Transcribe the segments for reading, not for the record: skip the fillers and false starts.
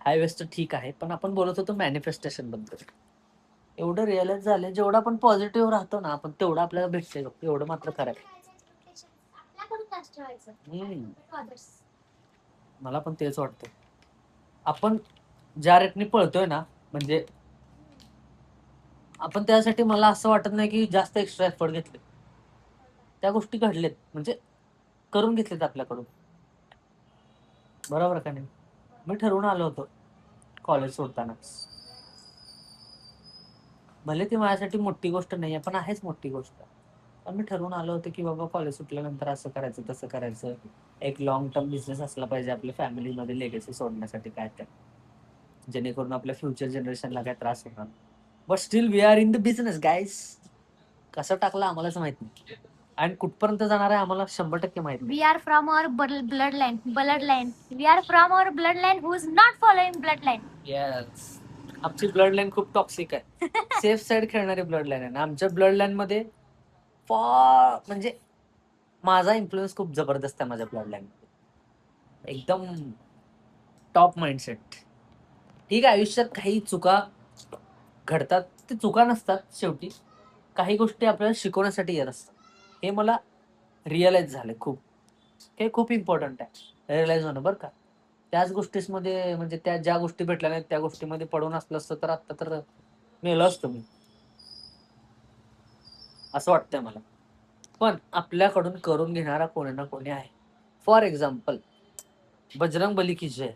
हाय waste ठीक आहे, पण आपण बोलत होतो मॅनिफेस्टेशन बद्दल. एवढं रिअलाइज झालं, जेवढं आपण पॉझिटिव्ह राहतो ना आपण, तेवढं आपल्याला भेटतंय बघ. एवढं मात्र खरं आहे. मला पण तेच वाटतं. आपण ज्या रेटने पळतोय ना, म्हणजे आपण त्यासाठी मला असं वाटत नाही की जास्त एक्स्ट्रा एफर्ट घेतले. त्या गोष्टी घडलेत, म्हणजे करून घेतलेत आपल्याकडून. बरोबर का नाही? मी ठरवून आलो होतो कॉलेज सोडतानाच. भले ती माझ्यासाठी मोठी गोष्ट नाहीये, पण आहेच मोठी गोष्ट. पण मी ठरवून आलो होतो की बाबा कॉलेज सुटल्यानंतर असं करायचं, तसं करायचं. एक लाँग टर्म बिझनेस असला पाहिजे आपल्या फॅमिलीमध्ये लेगसी सोडण्यासाठी काय तर. जेणेकरून आपल्या फ्युचर जनरेशनला काही त्रास होणार. But still we are in the business guys. कसं टाकलं आम्हालाच माहित नाही. आणि कुठपर्यंत जाणार आहे आम्हाला 100% माहित नाही. We are from our bloodline. We are from our bloodline who is not following bloodline. Yes. आमची ब्लड लाईन खूप टॉक्सिक आहे. सेफ साईड खेळणारी ब्लड लाईन आहे ना. आमच्या ब्लड लाईन मध्ये म्हणजे माझा इन्फ्लुएन्स खूप जबरदस्त आहे माझ्या ब्लड लाईन मध्ये. एकदम टॉप माइंडसेट. ठीक आहे, आयुष्यात काही चुका घडतात, ते चुका नसतात शेवटी. काही गोष्टी आपल्याला शिकवण्यासाठी येत असतात. हे मला रिअलाइज झाले खूप. हे खूप इम्पॉर्टंट आहे रिअलाइज होणं बरं का. त्याच गोष्टीमध्ये म्हणजे त्या ज्या गोष्टी भेटल्या नाहीत त्या गोष्टीमध्ये पडून असलं असतं तर आता तर मेलो असतो मी. असं वाटतंय मला. पण आपल्याकडून करून घेणारा कोणी ना कोणी आहे. फॉर एक्झाम्पल बजरंग बली की जय.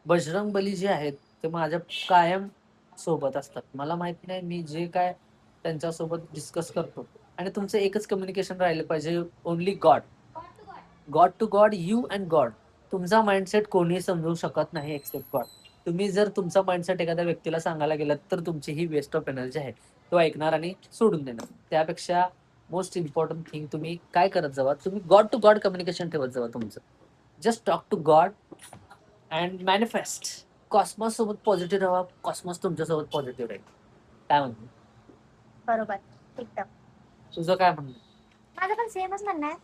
बजरंग बली जे आहेत ते माझ्या कायम सोबत असतात. मला माहित नाही मी जे काय त्यांच्यासोबत डिस्कस करतो आणि तुमचं एकच कम्युनिकेशन राहिलं पाहिजे, only God. God to God, you and God. तुमचा माइंडसेट कोणीही समजू शकत नाही एक्सेप्ट गॉड. तुम्ही जर तुमचा माइंडसेट एखाद्या व्यक्तीला सांगायला गेलात तर तुमची ही वेस्ट ऑफ एनर्जी आहे. तो ऐकणार आणि सोडून देणार. त्यापेक्षा मोस्ट इम्पॉर्टंट थिंग तुम्ही काय करत जावा, तुम्ही गॉड टू गॉड कम्युनिकेशन ठेवत जावा तुमचं. Just talk to God and manifest. Cosmos सोबत पॉझिटिव्ह राहा, कॉस्मॉस तुमच्यासोबत पॉझिटिव्ह राहील. काय म्हणतो? बरोबर, एकदम. तुझं काय म्हणणं? माझं पण सेमच म्हणणं आहे.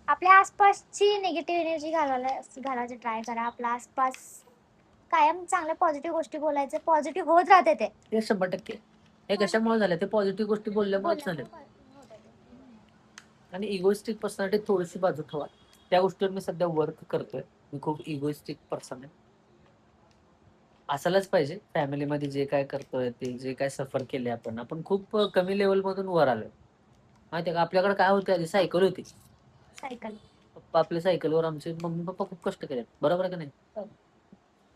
आपल्या आसपासची निगेटिव्ह एनर्जी घालायची ट्राय करा. आपल्या आसपास कायम चांगल्या पॉझिटिव्ह गोष्टी बोलायचे, पॉझिटिव्ह होत राहते ते. ते 100%. हे कशामुळे झालं? ते पॉझिटिव्ह गोष्टी बोलल्यामुळेच झाले. आणि इगोइस्टिक पर्सनॅलिटी थोडीशी बाजू ठेवा. त्या गोष्टीवर मी सध्या वर्क करतोय. मी खूप इगोइस्टिक पर्सन आहे. असायलाच पाहिजे. फॅमिलीमध्ये जे काय करतोय, ते जे काय सफर केले आपण खूप कमी लेव्हलमधून वर आलोय. माहिती आहे का? आपल्याकडे काय होते आधी? सायकल होती. सायकल. पप्पा आपल्या सायकलवर, आमचे मम्मी पप्पा खूप कष्ट केलेत. बरोबर आहे का नाही?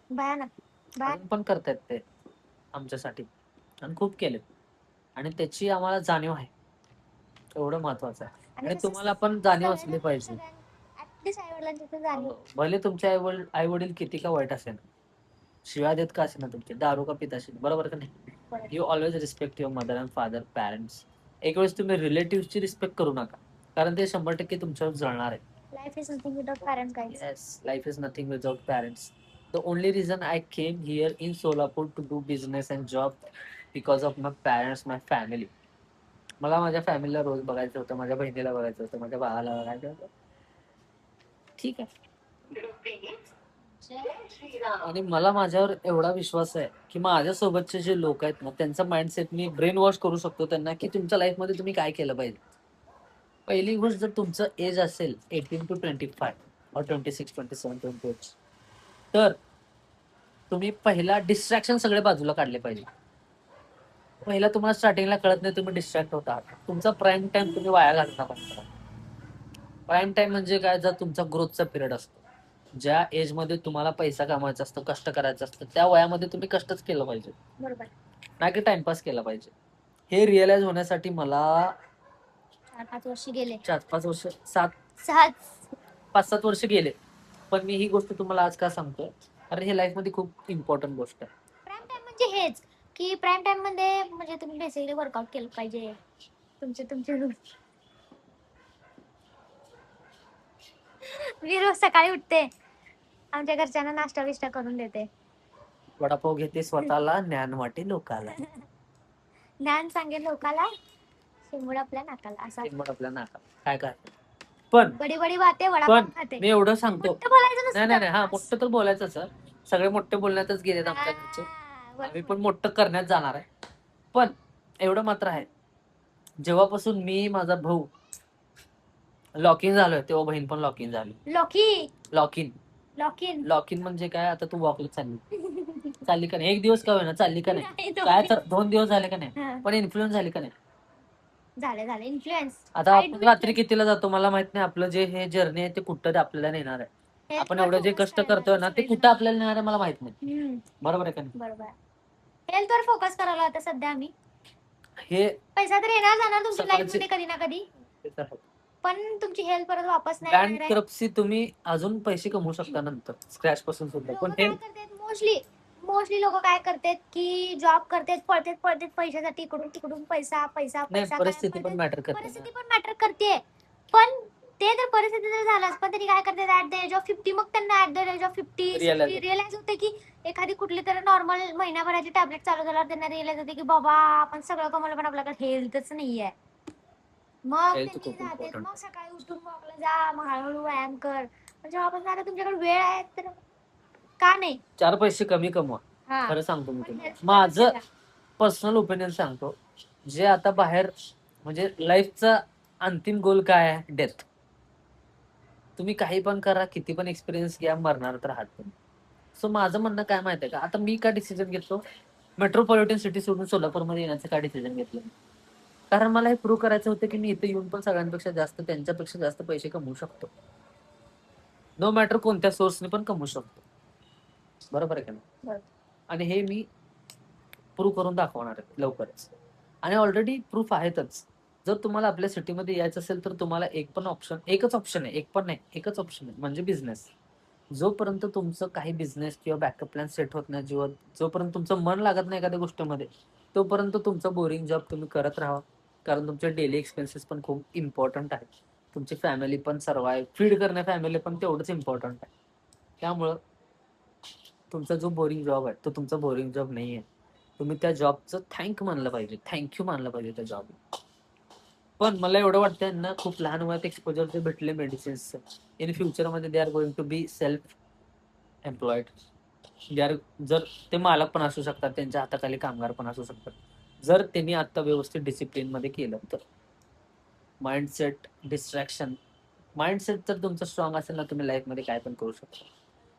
भयानक. अजून पण करतायत ते आमच्यासाठी आणि खूप केलेत. आणि त्याची आम्हाला जाणीव आहे. एवढं महत्वाचं आहे. आणि तुम्हाला पण जाणीव असली पाहिजे. ऍटलीस्ट आई-वडिलांची तर जाणीव. भले तुमचे आई वडील किती का वाईट असेल, शिव्या देत का असेल ना तुमचे, दारू का पित असेल, बरोबर का नाही? You always respect your mother and father, parents. एक वेळेस तुम्ही रिलेटिव्हची रिस्पेक्ट करू नका, कारण ते 100% तुमच्यावर जळणार आहे. Life is nothing without parents guys. Yes, life is nothing without parents. The only reason I came here in Solapur to do business and job because of my parents, my family. मला माझ्या फॅमिलीला रोज बघायचं होतं, माझ्या बहिणीला बघायचं होतं, माझ्या भावाला बघायचं होतं. ठीक आहे. आणि मला माझ्यावर एवढा विश्वास आहे की माझ्यासोबतचे जे लोक आहेत ना, त्यांचा माइंडसेट मी ब्रेन वॉश करू शकतो त्यांना, की तुमच्या लाईफमध्ये तुम्ही काय केलं पाहिजे. पहिली गोष्ट, जर तुमचं एज असेल 18 to 25 or 26, 27, 28, तर तुम्ही पहिला डिस्ट्रॅक्शन सगळे बाजूला काढले पाहिजे. पहिला तुम्हाला स्टार्टिंगला कळत नाही, तुम्ही डिस्ट्रॅक्ट होता. तुमचा प्राईम टाइम तुम्ही वाया घालता पाहिजे. प्राईम टाइम म्हणजे काय? जर तुमचा ग्रोथचा पिरियड असतो, ज्या एज मध्ये तुम्हाला पैसा कमवायचा असतो, कष्ट करायचं असतं, त्या वयामध्ये तुम्ही कष्टच केलं पाहिजे. बरोबर. ना की टाइमपास केला पाहिजे. हे रिअलाइज होण्यासाठी मला 4-5 वर्ष गेले. 4-5 वर्ष, 5-7 वर्ष गेले. पण मी ही गोष्ट तुम्हाला आज का सांगतोय, कारण हे लाईफ मध्ये खूप इम्पॉर्टंट गोष्ट आहे. प्राईम टाइम म्हणजे हेच, की प्राईम टाइम मध्ये म्हणजे तुम्ही बेसिकली वर्कआउट केलं पाहिजे. तुमचे मी रोज सकाळी उठते, आमच्या घरच्यांना नाश्ता बिष्टा करून देते. वडापाव घेते स्वतःला, ज्ञान वाटे लोकाला. ज्ञान सांगेल लोकाला, शिंगूड आपल्या नाकाला. असा मग आपल्या नाका काय काय. पण बडी बडी बाते वडापाव खाते. मी एवढं सांगतो, मोठं बोलायचं नाही नाही नसतं. नाही, हा मोठं तर बोलायचंच आहे. सगळे मोठे बोलण्यातच गेलेत आमच्या घरचे. हा, आम्ही पण मोठं करण्यात जाणार आहे. पण एवढं मात्र आहे, जेव्हापासून मी माझा भाऊ लॉक इन झालोय तेव्हा बहीण पण लॉक इन झाली. लॉकी lock in lock in lock in म्हणजे काय, आता तू वॉकला चालली का नाही, एक दिवस का होईना चालली का नाही, नाही, काय तर 2 दिवस झाले का नाही, हा. पण इन्फ्लुएन्स झाली का नाही. झाले इन्फ्लुएन्स. आता आपण रात्री कितीला जातो मला माहित नाही, आपलं जे हे जर्नी आहे ते कुठं आपल्याला नेणार आहे. आपण एवढं जे कष्ट करतोय ना ते कुठं आपल्याला नेणार आहे मला माहित नाही. बरोबर आहे का नाही. बरोबर. हेल्थवर फोकस करायला आता सध्या आम्ही. हे पैसा तर येणार जाणार तुमच्या लाईफ सकाळचे- मध्ये कधी ना कधी, ते तर आहे. पण तुमची हेल्थ परत वापस नाही बँक येणार आहे. करप्सी तुम्ही अजून पैसे कमवू शकता नंतर स्क्रॅच पासून सुद्धा, लोक पण काय हे करतात मोस्टली लोक काय करतात की जॉब करतात पळतात पैशासाठी, इकडून तिकडून पैसा पैसा नाही, पैसा परिस्थिती काय पण मॅटर करते परिस्थिती पण मॅटर करते. पण ते जर परिस्थिती जर झालाच, पण त्यांनी काय करतात ऍट द एज ऑफ 50, मग त्यांना at the age of 50 Realize. Realise होते की एखादी कुठली तर नॉर्मल महिन्याभराची टॅबलेट चालू झाल्यावर त्यांना रिअलाइज होते की बाबा आपण सगळं कमवलं पण आपल्याकडे हेल्थच नाहीये. मग Health त्यांनी खूप जातात, important. मग सकाळी उठून वॉकला जा, मग हळूहळू व्यायाम कर. म्हणजे आपण आता तुमच्याकडे वेळ आहे तर का नाही. 4 पैसे कमी कमवा. हा. खरं सांगतो मी पण तुम्हाला, health माझं बघा. पर्सनल ओपिनियन सांगतो. जे आता बाहेर म्हणजे लाईफचा अंतिम गोल काय आहे, डेथ. तुम्ही काही पण करा, किती पण एक्सपिरियन्स घ्या, मरणार तर आहात तुम्ही. सो माझं म्हणणं काय माहितीये का, आता मी का डिसिजन घेतो मेट्रोपॉलिटन सिटी सोडून सोलापूरमध्ये येण्याचं का डिसिजन घेतलं, कारण मला हे प्रूव्ह करायचं होतं की मी इथे येऊन पण सगळ्यांपेक्षा जास्त, त्यांच्यापेक्षा जास्त पैसे कमवू शकतो. नो मॅटर कोणत्या सोर्सने पण कमवू शकतो. बरोबर आहे का नाही. बरोबर. आणि हे मी प्रूव्ह करून दाखवणार आहे लवकरच, आणि ऑलरेडी प्रूफ आहेतच. जर तुम्हाला आपल्या सिटीमध्ये यायचं असेल तर तुम्हाला एकच ऑप्शन आहे, एक पण नाही, एकच ऑप्शन आहे, म्हणजे बिझनेस. जोपर्यंत तुमचं काही बिझनेस किंवा बॅकअप प्लॅन सेट होत नाही, जोपर्यंत तुमचं मन लागत नाही एखाद्या गोष्टीमध्ये, तोपर्यंत तुमचा बोरिंग जॉब तुम्ही करत राहा. कारण तुमचे डेली एक्सपेन्सेस पण खूप इम्पॉर्टंट आहेत. तुमची फॅमिली पण फीड करणं फॅमिली पण तेवढंच इम्पॉर्टंट आहे. त्यामुळं तुमचा जो बोरिंग जॉब आहे तो तुमचा बोरिंग जॉब नाही आहे. तुम्ही त्या जॉबचं थँक्यू मानलं पाहिजे त्या जॉबला. पण मला एवढं वाटतं यांना खूप लहान वयात एक्सपोजर जे भेटले मेडिसिन्सचं, इन फ्युचरमध्ये they are going to be self employed. जर ते मालक पण असू शकतात, त्यांच्या हाताखाली कामगार पण असू शकतात, जर त्यांनी आता व्यवस्थित डिसिप्लिन मध्ये केलं तर. माइंडसेट, डिस्ट्रॅक्शन, माइंडसेट जर तुमचं स्ट्रॉंग असेल ना, तुम्ही लाईफमध्ये काय पण करू शकता.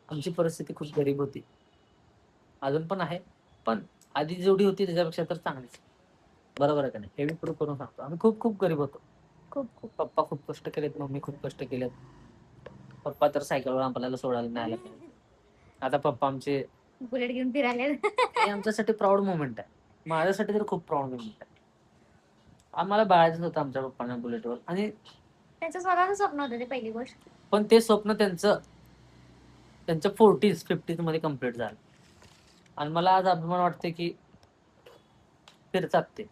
आमची परिस्थिती खूप गरीब होती, अजून पण आहे, पण आधी जेवढी होती त्याच्यापेक्षा तर चांगलीच. बरोबर आहे का नाही, हे मी प्रूव्ह करून सांगतो. आम्ही खूप खूप गरीब होतो. खूप पप्पा खूप कष्ट केलेत, मम्मी खूप कष्ट केलेत. पप्पा तर सायकलवर आपल्याला सोडायला नाही आला. आता पप्पा आमचे बुलेट घेऊन फिरायला. हे आमच्यासाठी प्राऊड मोमेंट आहे. माझ्यासाठी तर खूप प्राऊड मोमेंट आहे. आम्हाला बाळायचं होतं आमच्या पप्पांना बुलेटवर, आणि त्यांचं स्वतःचं स्वप्न होतं ते पहिली गोष्ट. पण ते स्वप्न त्यांच्या 40s 50s मध्ये कम्प्लीट झालं. आणि मला आज अभिमान वाटते की फिरतात ते.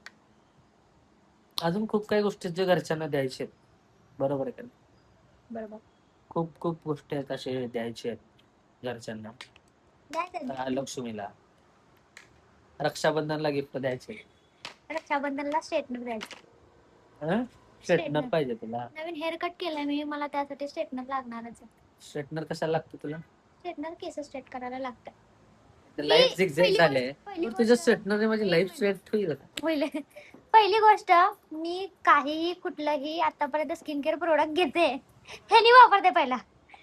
अजून खूप काही गोष्टी जे घरच्यांना द्यायचे आहेत. बरोबर आहे का नाही. बरोबर. खूप खूप गोष्टी आहेत असे द्यायचे आहेत घरच्यांना. लक्ष्मीला, रक्षाबंधनला गिफ्ट द्यायचे, रक्षाबंधनला स्ट्रेटनर द्यायचं. स्ट्रेटनर पाहिजे तुला. नवीन हेअर कट केलाय मी, मला त्यासाठी स्ट्रेटनर लागणारच आहे. स्ट्रेटनर कशाला लागतं तुला. स्ट्रेटनर केस स्ट्रेट करायला लागतं. लाईफ झिगझॅग झाले, तुझ्या स्ट्रेटनरने माझी लाईफ स्ट्रेट होईल. पहिली गोष्ट, मी काहीही कुठलंही आतापर्यंत स्किन केअर प्रोडक्ट घेते हे वापरते पहिला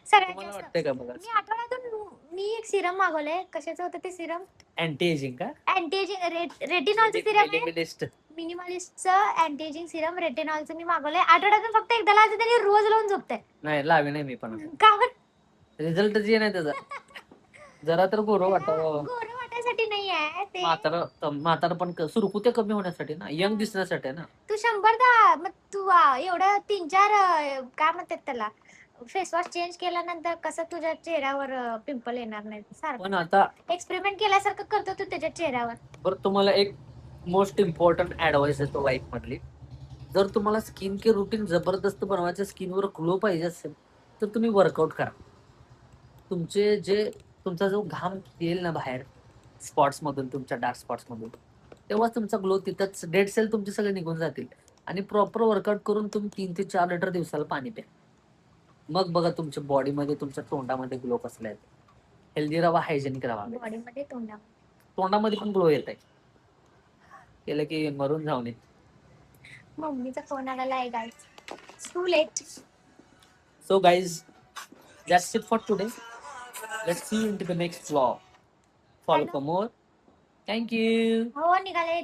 सगळ्यात मला जास्त. वाटतंय का बघा, मी आठवड्यातून मी एक सिरम मागवलंय. कशाचं होतं ते सिरम, अँटी एजिंग का, अँटी एजिंग रेटिनॉलचं सिरम आहे. मिनिमलिस्टचं अँटी एजिंग सिरम रेटिनॉलचं मी मागवलंय. आठवड्यातून फक्त एकदा लावते, तरी रोज लावून झोपते. नाही लावे नाही मी पण, का रिझल्टच ये नाही त्याचा. जरा तर गोरं वाटावं. गोरं वाटायसाठी नाही आहे ते, म्हातारा पण सुरकुत्या कमी होण्यासाठी ना, यंग दिसण्यासाठी ना. तू 100दा मग तू एवढं 3-4 काय म्हणतात त्याला फेस वॉश चेंज केल्यानंतर कसं तुझ्या चेहऱ्यावर पिंपल येणार नाही. पण आता एक्सपेरिमेंट केल्यासारखं करतो तू त्याच्या चेहऱ्यावर. बरं, तुम्हाला एक मोस्ट इम्पॉर्टंट ऍडवाइस देतो लाईफ मधली. जर तुम्हाला स्किन केअर रुटीन जबरदस्त बनवायचं, स्किनवर ग्लो पाहिजे असेल तर तुम्ही वर्कआउट करा. तुमचा जो घाम येईल ना बाहेर स्पॉट्स मधून, तुमच्या डार्क स्पॉट्स मधून, तेव्हाच तुमचा ग्लो तिथंच, डेड सेल तुमचे सगळे निघून जातील. आणि प्रॉपर वर्कआउट करून तुम्ही 3 ते 4 लिटर दिवसाला पाणी प्या. मग बघा तुमच्या बॉडीमध्ये, तुमच्या तोंडामध्ये ग्लो कसला आहे. हेल्दी राहा, हायजेनिक राहा. बॉडीमध्ये तोंडा तोंडामध्ये पण ग्लो येत आहे. केलं की मरून जाऊ नये. मम्मीचा फोन आलेला आहे guys. Too late. So guys, that's it for today. Let's see you into the next vlog. Follow for more. Thank you. हो निघाले.